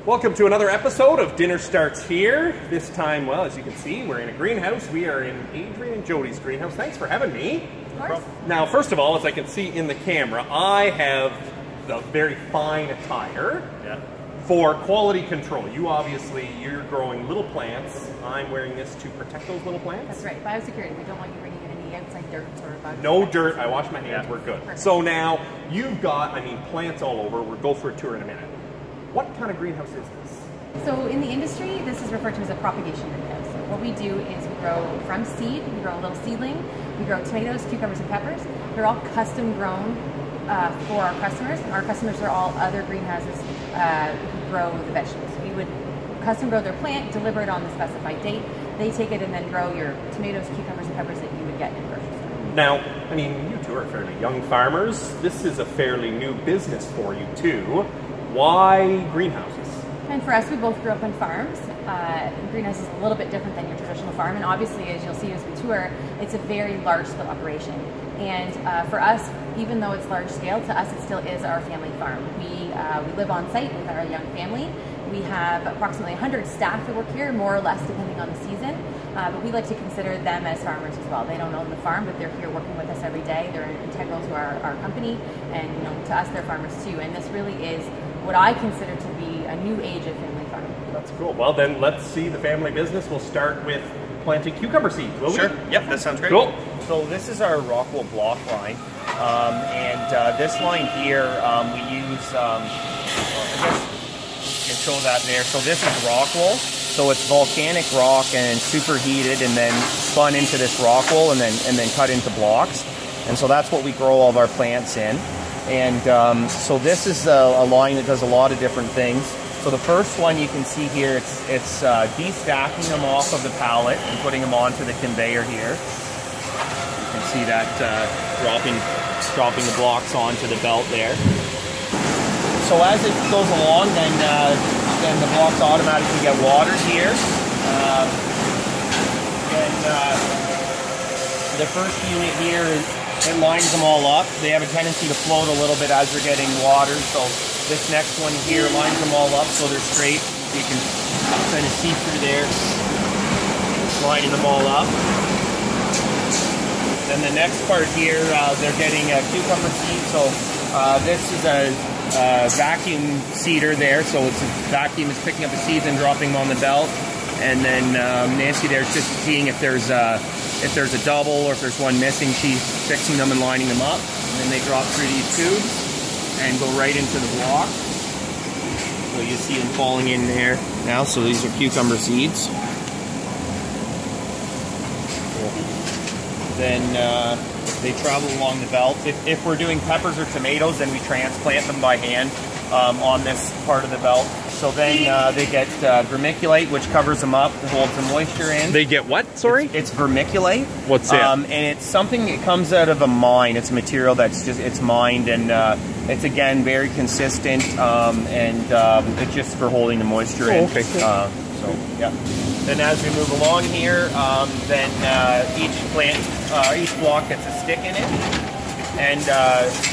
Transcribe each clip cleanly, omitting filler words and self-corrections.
Welcome to another episode of Dinner Starts Here. This time, well, as you can see, we're in a greenhouse. We are in Adrian and Jody's greenhouse. Thanks for having me. Of course. Now, first of all, as I can see in the camera, I have the very fine attire for quality control. You're growing little plants. I'm wearing this to protect those little plants. That's right. Biosecurity. We don't want you bringing in any outside dirt or bugs. No dirt. I wash my hands. We're good. Perfect. So now you've got, plants all over. We'll go for a tour in a minute. What kind of greenhouse is this? So in the industry, this is referred to as a propagation greenhouse. So what we do is we grow from seed. We grow a little seedling. We grow tomatoes, cucumbers, and peppers. They're all custom grown for our customers. Our customers are all other greenhouses who grow the vegetables. We would custom grow their plant, deliver it on the specified date. They take it and then grow your tomatoes, cucumbers, and peppers that you would get in a grocery store. Now, you two are fairly young farmers. This is a fairly new business for you too. Why greenhouses? And for us, we both grew up on farms. Greenhouse is a little bit different than your traditional farm, and obviously, as you'll see as we tour, it's a very large-scale operation. And for us, even though it's large-scale, to us it still is our family farm. We live on site with our young family. We have approximately 100 staff that work here, more or less depending on the season. But we like to consider them as farmers as well. They don't own the farm, but they're here working with us every day. They're integral to our company, and to us, they're farmers too. And this really is what I consider to be a new age of family farming. That's cool. Well, then let's see the family business. We'll start with planting cucumber seeds, will we? Sure. Yep, that sounds great. Cool. So this is our Rockwool block line, and this line here we use. I guess you can show that there. So this is Rockwool. So it's volcanic rock and superheated, and then spun into this Rockwool, and then cut into blocks. And so that's what we grow all of our plants in. And so this is a line that does a lot of different things. So the first one you can see here, it's de-stacking them off of the pallet and putting them onto the conveyor here. You can see that dropping the blocks onto the belt there. So as it goes along, then the blocks automatically get watered here. The first unit here it lines them all up. They have a tendency to float a little bit as they're getting watered. So this next one here lines them all up so they're straight. You can kind of see through there, lining them all up. Then the next part here, they're getting a cucumber seed. So this is a vacuum seeder there. So it's a vacuum is picking up the seeds and dropping them on the belt. And then Nancy there's just seeing if there's a double or if there's one missing. She's fixing them and lining them up. And then they drop through these tubes and go right into the block. So you see them falling in there now. So these are cucumber seeds. Then they travel along the belt. If we're doing peppers or tomatoes, then we transplant them by hand on this part of the belt. So then they get vermiculite, which covers them up, holds the moisture in. They get what? Sorry? It's vermiculite. What's it? And it's something that comes out of a mine. It's a material that's it's mined, and it's again very consistent, and it's just for holding the moisture in. Okay. So yeah. Then as we move along here, then each block gets a stick in it. And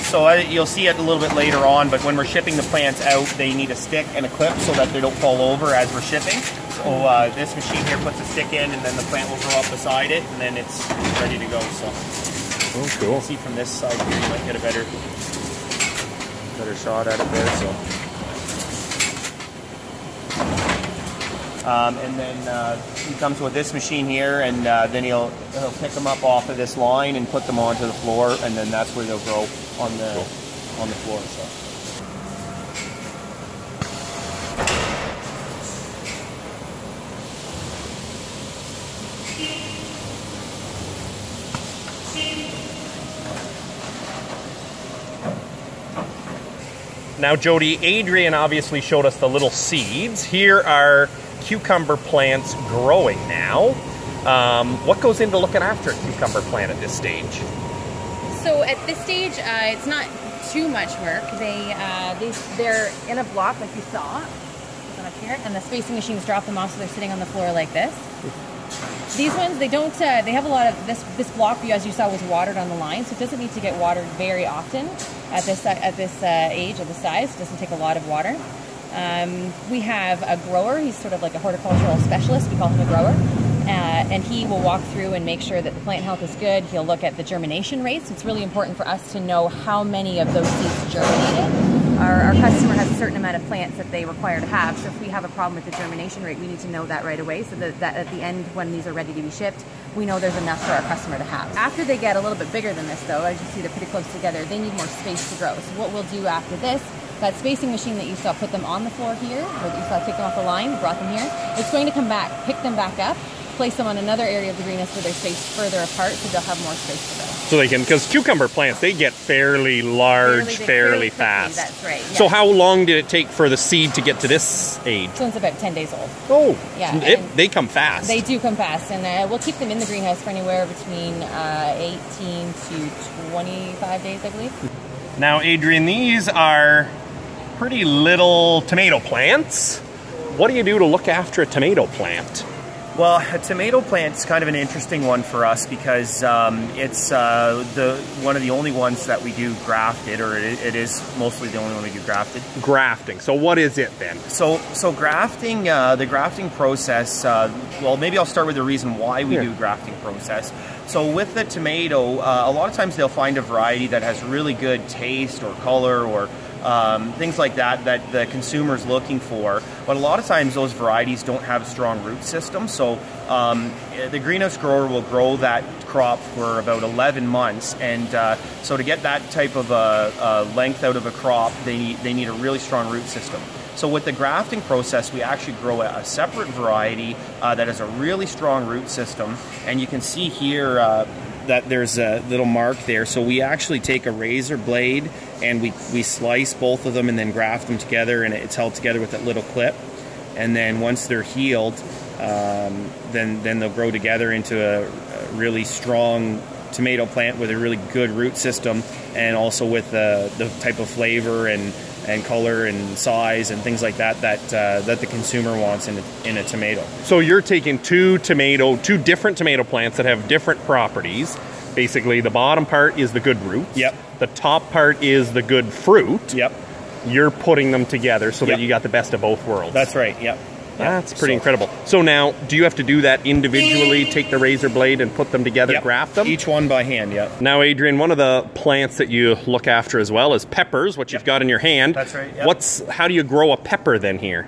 so you'll see it a little bit later on, but when we're shipping the plants out, they need a stick and a clip so that they don't fall over as we're shipping. So this machine here puts a stick in, and then the plant will grow up beside it, and then it's ready to go. So cool. You can see from this side here, you might get a better shot at it there. So. And then he comes with this machine here, and then he'll pick them up off of this line and put them onto the floor, and then that's where they'll grow on the floor. So. Now, Jody, Adrian obviously showed us the little seeds. Here are cucumber plants growing now. What goes into looking after a cucumber plant at this stage? So at this stage, it's not too much work. They're in a block like you saw. Up here, and the spacing machines drop them off, so they're sitting on the floor like this. These ones, they don't. They have a lot of this block, as you saw, was watered on the line, so it doesn't need to get watered very often at this age, at this size. It doesn't take a lot of water. We have a grower. He's sort of like a horticultural specialist. We call him a grower. And he will walk through and make sure that the plant health is good. He'll look at the germination rates. It's really important for us to know how many of those seeds germinated. Our customer has a certain amount of plants that they require to have, so if we have a problem with the germination rate, we need to know that right away, so that at the end, when these are ready to be shipped, we know there's enough for our customer to have. After they get a little bit bigger than this, though, as you see, they're pretty close together, they need more space to grow. So what we'll do after this, that spacing machine that you saw put them on the floor here, or that you saw take them off the line, brought them here, it's going to come back, pick them back up, place them on another area of the greenhouse where they're spaced further apart, so they'll have more space to grow. So they can, because cucumber plants, they get fairly large, fairly fast. That's right. Yes. So how long did it take for the seed to get to this age? This one's about 10 days old. Oh, yeah. They come fast. They do come fast, and we'll keep them in the greenhouse for anywhere between 18 to 25 days, I believe. Now, Adrian, these are pretty little tomato plants. What do you do to look after a tomato plant? Well, a tomato plant's kind of an interesting one for us because it's one of the only ones that we do grafted, or it is mostly the only one we do grafted. Grafting. So what is it then? So grafting, the grafting process, well, maybe I'll start with the reason why we do grafting process. So with the tomato, a lot of times they'll find a variety that has really good taste or color or things like that the consumer's looking for, but a lot of times those varieties don't have a strong root system. So the greenhouse grower will grow that crop for about 11 months, and so to get that type of length out of a crop, they need a really strong root system. So with the grafting process, we actually grow a separate variety that has a really strong root system, and you can see here that there's a little mark there. So we actually take a razor blade and we slice both of them and then graft them together, and it's held together with that little clip. And then once they're healed, then they'll grow together into a really strong tomato plant with a really good root system, and also with the type of flavor and color and size and things like that the consumer wants in a tomato. So you're taking two different tomato plants that have different properties. Basically, the bottom part is the good roots. Yep. The top part is the good fruit. Yep. You're putting them together so that you got the best of both worlds. That's right. Yep. That's pretty incredible. So now, do you have to do that individually, take the razor blade and put them together, graft them? Each one by hand, yeah. Now, Adrian, one of the plants that you look after as well is peppers, what you've got in your hand. That's right, yep. How do you grow a pepper then here?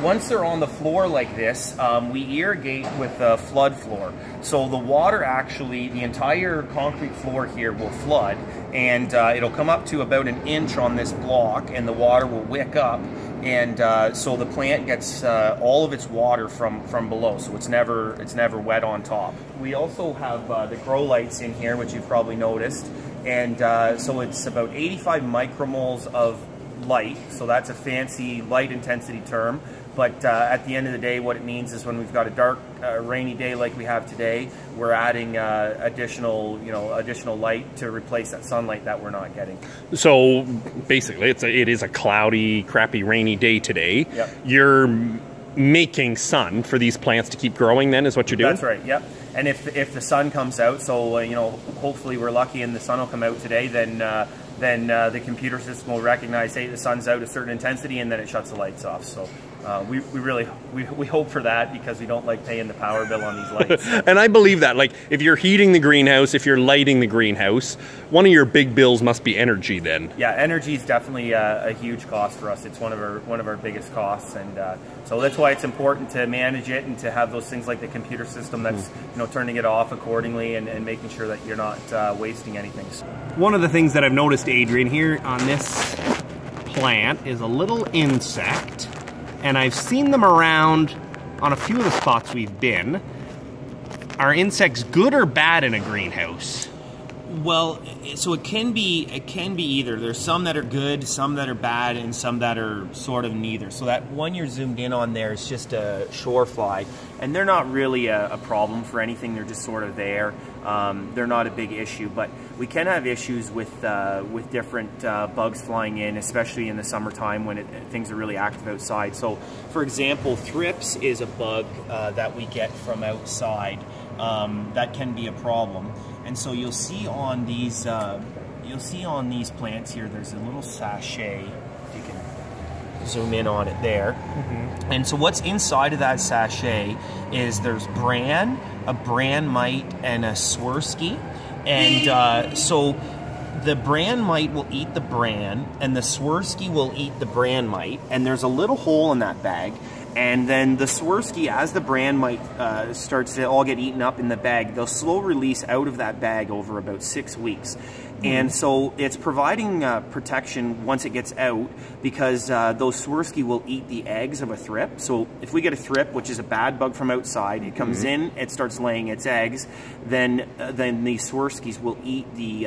Once they're on the floor like this, we irrigate with a flood floor. So the water actually, the entire concrete floor here will flood, and it'll come up to about 1 inch on this block, and the water will wick up. And so the plant gets all of its water from below, so it's never wet on top. We also have the grow lights in here, which you've probably noticed, and so it's about 85 micromoles of light, so that's a fancy light intensity term. But at the end of the day, what it means is when we've got a dark, rainy day like we have today, we're adding additional light to replace that sunlight that we're not getting. So basically, it is a cloudy, crappy, rainy day today. Yep. You're making sun for these plants to keep growing. Then is what you're doing. That's right. Yep. And if the sun comes out, so hopefully we're lucky and the sun will come out today, then the computer system will recognize, hey, the sun's out a certain intensity, and then it shuts the lights off. So we really hope for that, because we don't like paying the power bill on these lights. And I believe that, like, if you're heating the greenhouse, if you're lighting the greenhouse, one of your big bills must be energy then. Yeah, energy is definitely a huge cost for us. It's one of our biggest costs, and so that's why it's important to manage it and to have those things like the computer system that's turning it off accordingly and making sure that you're not wasting anything. One of the things that I've noticed, Adrian, here on this plant is a little insect, and I've seen them around on a few of the spots we've been. Are insects good or bad in a greenhouse? Well, so it can be either. There's some that are good, some that are bad, and some that are sort of neither. So that one you're zoomed in on there is just a shore fly, and they're not really a problem for anything. They're just sort of there. They're not a big issue, but we can have issues with different bugs flying in, especially in the summertime when things are really active outside. So, for example, thrips is a bug that we get from outside. That can be a problem. And so you'll see on these plants here, there's a little sachet, if you can zoom in on it there. And so what's inside of that sachet is there's bran, a bran mite, and a Swirsky. And so the bran mite will eat the bran, and the Swirsky will eat the bran mite, and there's a little hole in that bag. And then the Swirsky, as the bran mite starts to all get eaten up in the bag, they'll slow release out of that bag over about 6 weeks. And so it's providing protection once it gets out, because those Swirsky will eat the eggs of a thrip. So if we get a thrip, which is a bad bug from outside, it comes in, it starts laying its eggs, then the Swirskys will eat the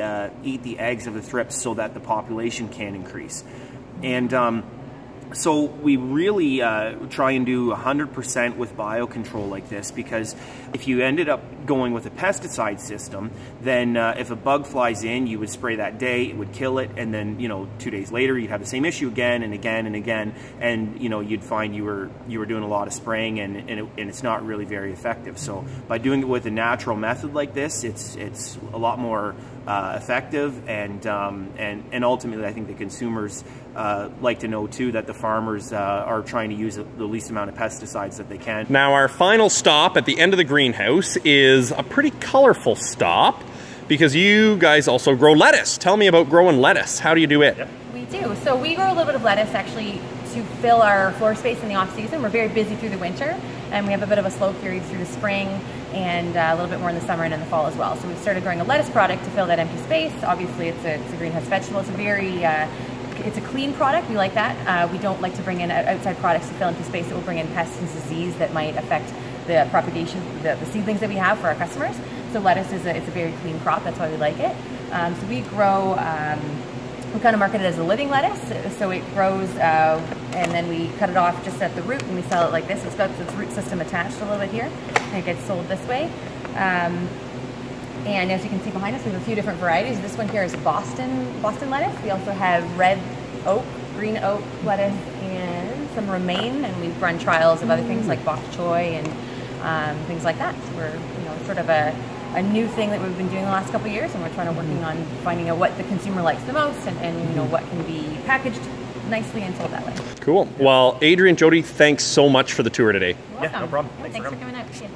eggs of the thrips so that the population can increase. And so we really try and do 100% with biocontrol like this, because if you ended up going with a pesticide system, then if a bug flies in, you would spray that day, it would kill it, and then 2 days later you'd have the same issue again and again and again, and you'd find you were doing a lot of spraying, and it's not really very effective. So by doing it with a natural method like this, it's a lot more effective, and ultimately I think the consumers like to know too that the farmers are trying to use the least amount of pesticides that they can. Now our final stop at the end of the greenhouse is a pretty colorful stop, because you guys also grow lettuce. Tell me about growing lettuce. How do you do it? Yep. We do. So we grow a little bit of lettuce actually to fill our floor space in the off season. We're very busy through the winter, and we have a bit of a slow period through the spring, and a little bit more in the summer and in the fall as well. So we've started growing a lettuce product to fill that empty space. Obviously it's a greenhouse vegetable. It's a very it's a clean product. We like that. We don't like to bring in outside products to fill empty space that will bring in pests and disease that might affect the propagation, the seedlings that we have for our customers. So lettuce is it's a very clean crop. That's why we like it. So we grow, we kind of market it as a living lettuce. So it grows, and then we cut it off just at the root, and we sell it like this. It's got its root system attached a little bit here, and it gets sold this way. And as you can see behind us, we have a few different varieties. This one here is Boston lettuce. We also have red oak, green oak lettuce, and some romaine. And we've run trials of other things like bok choy and things like that. So we're sort of a new thing that we've been doing the last couple of years, and we're trying to working on finding out what the consumer likes the most, and what can be packaged nicely and sold that way. Cool. Well, Adrian, Jody, thanks so much for the tour today. Yeah, no problem. Thanks for coming out. Yeah.